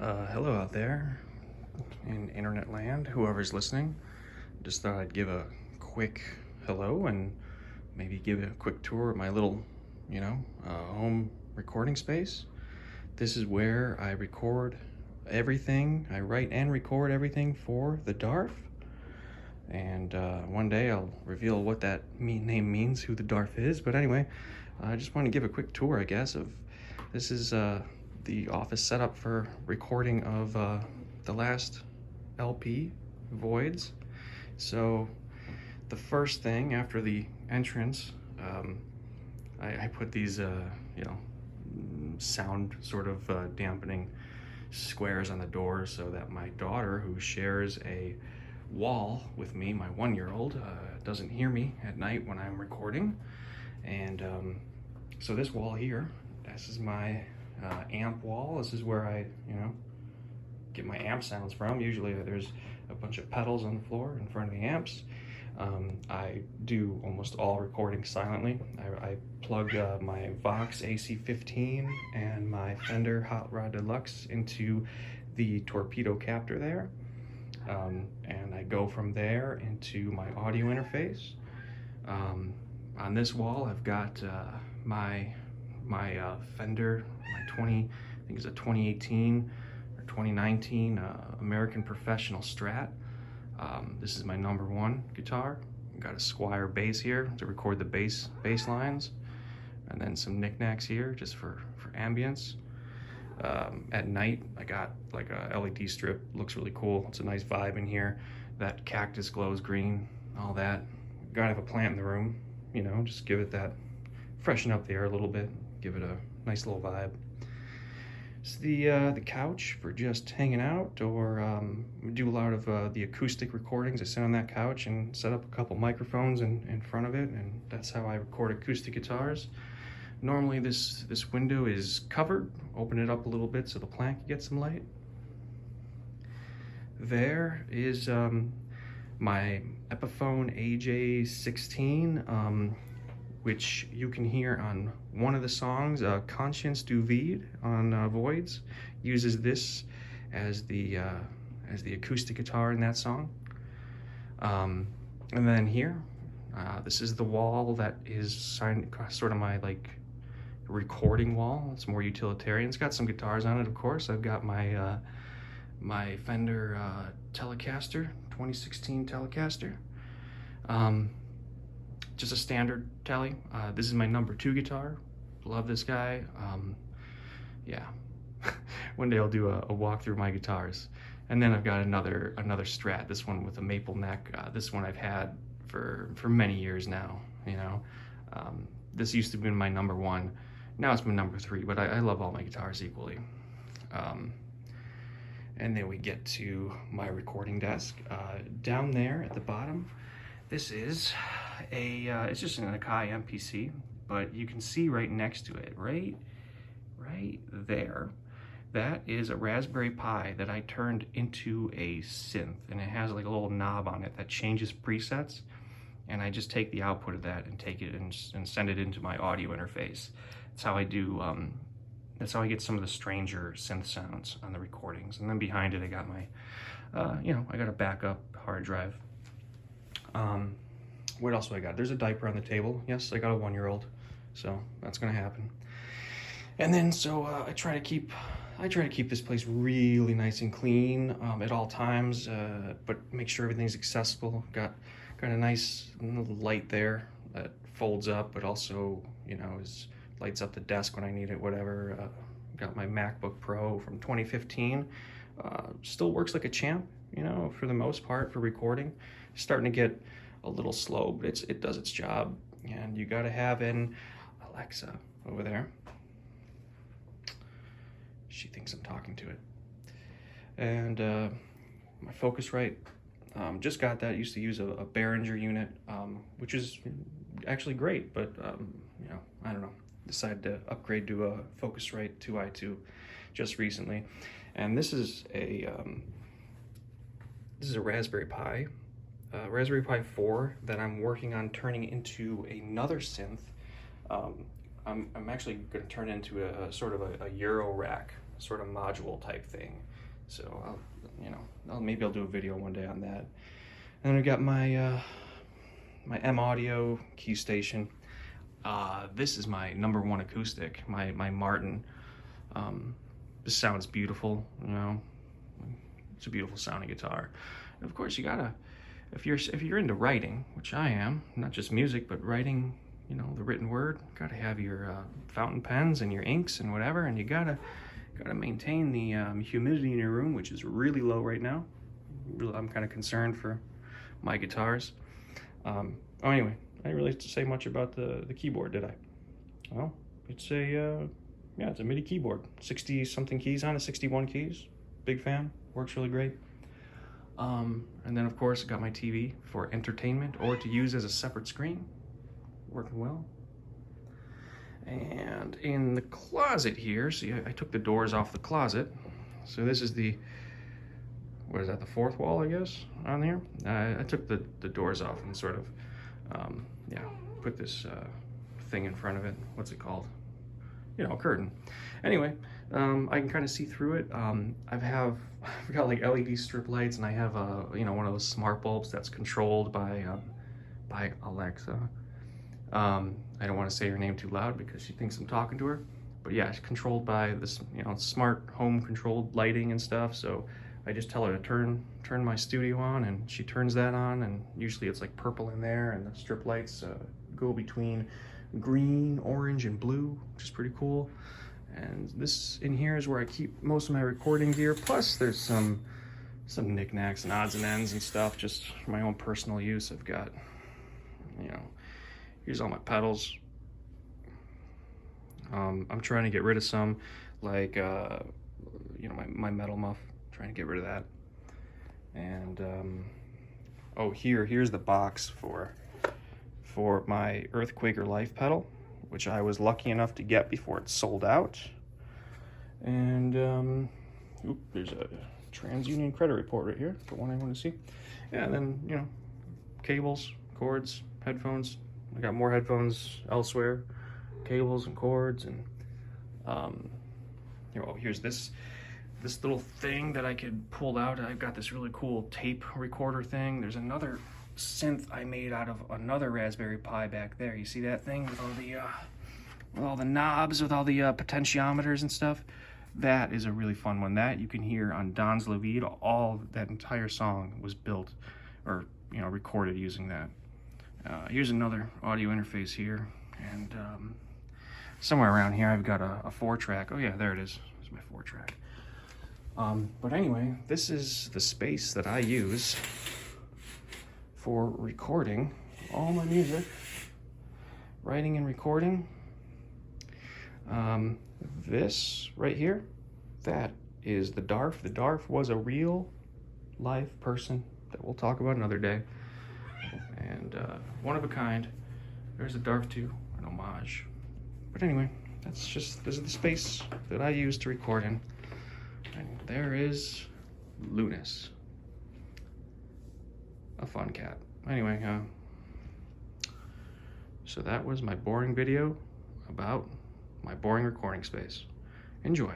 Hello out there in internet land, whoever's listening. Just thought I'd give a quick hello and maybe give a quick tour of my little, home recording space. This is where I record everything. I write and record everything for the Darph. And one day I'll reveal what that name means, who the Darph is. But anyway, I just want to give a quick tour, I guess, of this is the office setup for recording of the last LP, Voids. So the first thing after the entrance, I put these, sound sort of dampening squares on the door so that my daughter, who shares a wall with me, my 1-year-old, doesn't hear me at night when I'm recording. And so this wall here, this is my amp wall. This is where I, get my amp sounds from. Usually there's a bunch of pedals on the floor in front of the amps. I do almost all recording silently. I plug my Vox AC15 and my Fender Hot Rod Deluxe into the torpedo captor there. And I go from there into my audio interface. On this wall I've got my Fender, I think it's a 2018 or 2019 American Professional Strat. This is my #1 guitar. I've got a Squire bass here to record the bass lines, and then some knickknacks here just for ambience. At night I got like a LED strip, looks really cool. It's a nice vibe in here. That cactus glows green, all that. Gotta have a plant in the room, just give it that, freshen up the air a little bit, give it a nice little vibe. It's the couch for just hanging out, or do a lot of the acoustic recordings. I sit on that couch and set up a couple microphones in front of it, and that's how I record acoustic guitars. Normally this window is covered. Open it up a little bit so the plant can get some light. There is my Epiphone AJ16, which you can hear on one of the songs, Conscience du Vide on Voids. Uses this as the acoustic guitar in that song. And then here, this is the wall that is sort of my recording wall. It's more utilitarian. It's got some guitars on it, of course. I've got my my Fender Telecaster, 2016 Telecaster. Just a standard Tele. This is my #2 guitar. Love this guy. Yeah. One day I'll do a walk through my guitars. And then I've got another Strat, this one with a maple neck. This one I've had for many years now, This used to be my #1. Now it's my #3, but I love all my guitars equally. And then we get to my recording desk. Down there at the bottom, this is it's just an Akai MPC, but you can see right next to it, right there, that is a Raspberry Pi that I turned into a synth, and it has like a little knob on it that changes presets, and I just take the output of that and take it and send it into my audio interface. That's how I do, that's how I get some of the stranger synth sounds on the recordings. And then behind it I got my, I got a backup hard drive. What else do I got? There's a diaper on the table. Yes, I got a 1-year-old, so that's gonna happen. And then so I try to keep this place really nice and clean at all times, but make sure everything's accessible. Got a nice little light there that folds up, but also lights up the desk when I need it. Whatever. Got my MacBook Pro from 2015. Still works like a champ, for the most part for recording. Starting to get a little slow, but it does its job. And you got to have an Alexa over there. She thinks I'm talking to it. And my Focusrite, just got that. Used to use a Behringer unit, which is actually great, but I don't know. Decided to upgrade to a Focusrite 2i2 just recently. And this is a Raspberry Pi. Raspberry Pi 4 that I'm working on turning into another synth. I'm actually going to turn it into a sort of a Euro rack sort of module type thing. So maybe I'll do a video one day on that. And then we got my my M Audio key station. This is my #1 acoustic, my Martin. This sounds beautiful, you know. It's a beautiful sounding guitar. And of course, you gotta, if you're into writing, which I am, not just music, but writing, you know, the written word, gotta have your fountain pens and your inks and whatever, and you gotta maintain the humidity in your room, which is really low right now. I'm kind of concerned for my guitars. Anyway, I didn't really say much about the keyboard, did I? Well, it's a yeah, it's a MIDI keyboard. 60 something keys on it, 61 keys. Big fan, works really great. And then of course I got my TV for entertainment or to use as a separate screen. Working well. And in the closet here, see, I took the doors off the closet. So this is the, what is that, the fourth wall, I guess, on here? I took the doors off and sort of, yeah, put this thing in front of it. What's it called? You know, a curtain. Anyway, I can kind of see through it. I've got like LED strip lights, and I have you know, one of those smart bulbs that's controlled by Alexa. I don't want to say her name too loud because she thinks I'm talking to her, but yeah, it's controlled by this, you know, smart home controlled lighting and stuff. So I just tell her to turn my studio on, and she turns that on, and usually it's like purple in there, and the strip lights go between green, orange, and blue, which is pretty cool. And this in here is where I keep most of my recording gear. Plus there's some knickknacks and odds and ends and stuff just for my own personal use. I've got, you know, here's all my pedals. I'm trying to get rid of some, like you know, my metal muff, trying to get rid of that. And oh, here's the box for my Earthquaker Life pedal, which I was lucky enough to get before it sold out. And there's a TransUnion credit report right here for one I want to see. Yeah, and then, you know, cables, cords, headphones. I got more headphones elsewhere, cables and cords, and here's this little thing that I could pull out. I've got this really cool tape recorder thing. There's another synth I made out of another Raspberry Pi back there. You see that thing with all the knobs, with all the potentiometers and stuff? That is a really fun one. That you can hear on Dans La Vie. All that entire song was built, or, you know, recorded using that. Here's another audio interface here, and somewhere around here I've got a 4-track. Oh yeah, there it is. There's my 4-track. But anyway, this is the space that I use for recording all my music, writing and recording. This right here, that is the Darph. The Darph was a real live person that we'll talk about another day. And one of a kind. There's a Darph 2, an homage. But anyway, this is the space that I use to record in. And there is Lunas, a fun cat. Anyway, so that was my boring video about my boring recording space. Enjoy.